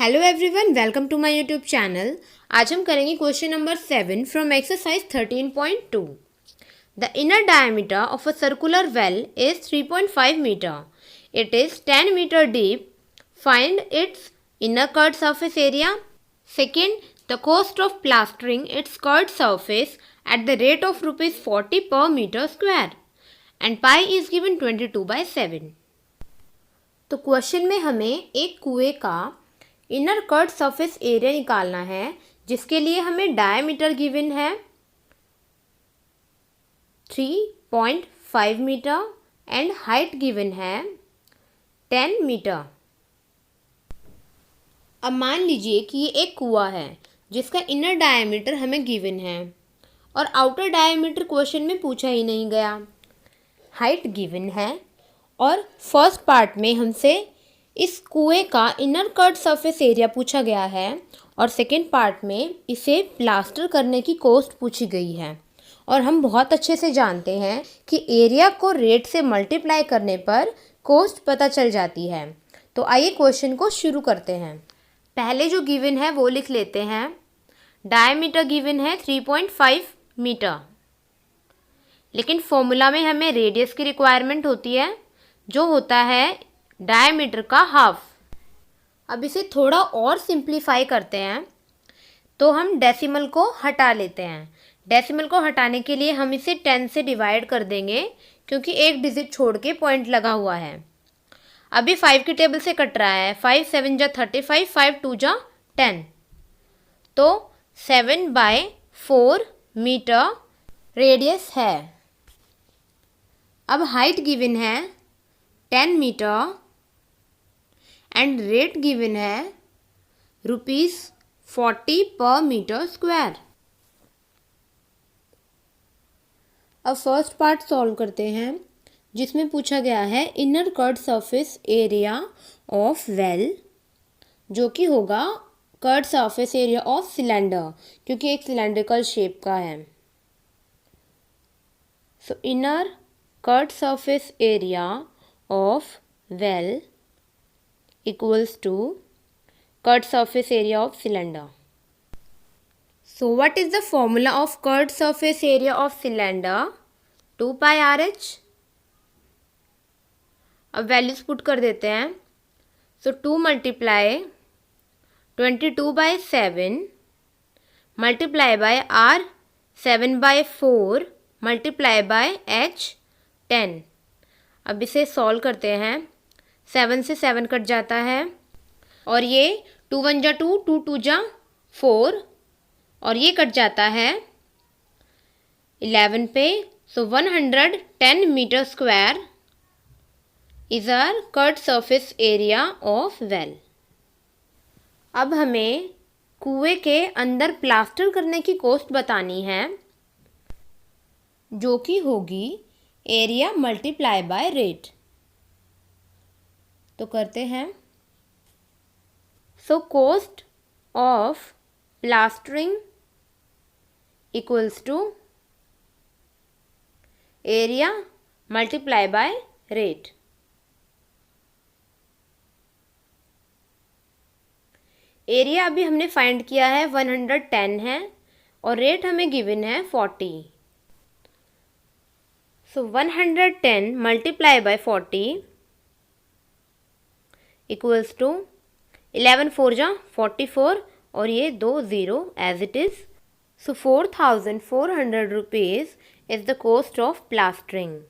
Hello everyone, welcome to my YouTube channel. आज हम करेंगे question number 7 from exercise 13.2। The inner diameter of a circular well is 3.5 metre. It is 10 metre deep. Find its inner curved surface area. Second, the cost of plastering its curved surface at the rate of ₹40 per metre square and pi is given 22/7। तो question में हमें एक कुएं का inner curved surface area निकालना है, जिसके लिए हमें डायमीटर गिवन है 3.5 मीटर एंड हाइट गिवन है 10 मीटर। अब मान लीजिए कि ये एक कुआं है जिसका इनर डायमीटर हमें गिवन है और आउटर डायमीटर क्वेश्चन में पूछा ही नहीं गया। हाइट गिवन है और फर्स्ट पार्ट में हमसे इस कुएं का इनर कर्ड सरफेस एरिया पूछा गया है और सेकेंड पार्ट में इसे प्लास्टर करने की कॉस्ट पूछी गई है। और हम बहुत अच्छे से जानते हैं कि एरिया को रेट से मल्टीप्लाई करने पर कॉस्ट पता चल जाती है। तो आइए क्वेश्चन को शुरू करते हैं। पहले जो गिवन है वो लिख लेते हैं। डायमीटर गिवन है 3.5 मीटर, लेकिन फॉर्मूला में हमें रेडियस की रिक्वायरमेंट होती है जो होता है डायमीटर का हाफ। अब इसे थोड़ा और सिंप्लीफाई करते हैं तो हम डेसिमल को हटा लेते हैं। डेसिमल को हटाने के लिए हम इसे 10 से डिवाइड कर देंगे क्योंकि एक डिजिट छोड़ के पॉइंट लगा हुआ है। अभी 5 की टेबल से कट रहा है। 5 7 जा 35, 5 2 जा 10, तो 7/4 मीटर रेडियस है। अब हाइट गिवन है 10 मीटर एंड रेट गिवन है ₹40 पर मीटर स्क्वायर। अब फर्स्ट पार्ट सॉल्व करते हैं, जिसमें पूछा गया है inner curved surface area of well, जो कि होगा curd surface area of cylinder, क्योंकि एक सिलेंड्रिकल शेप का है। सो inner curved surface area of well equals to curved surface area of cylinder. So what is the formula of curved surface area of cylinder? 2 pi RH। अब values put कर देते हैं। सो 2 multiply 22/7 multiply by R 7/4 multiply by H 10। अब इसे solve करते हैं। 7 से 7 cut जाता है और ये 2 1 जा 2, 2 2 जा 4 और ये कट जाता है 11 पे। So 110 metre square is our curved surface area of well. अब हमें कुएं के अंदर प्लास्टर करने की कॉस्ट बतानी है, जो कि होगी एरिया मल्टीप्लाई बाय रेट। तो करते हैं। So cost of plastering equals to area multiply by rate. Area अभी हमने फाइंड किया है 110 है और रेट हमें गिवन है 40। So 110 multiply by 40 equals to 11 4 जा 44 और ये 2 0 as it is. So 4,400 rupees is the cost of plastering.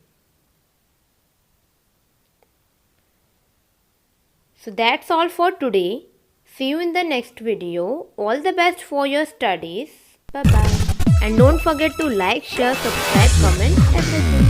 So that's all for today. See you in the next video. All the best for your studies. Bye bye. And don't forget to like, share, subscribe, comment, everything.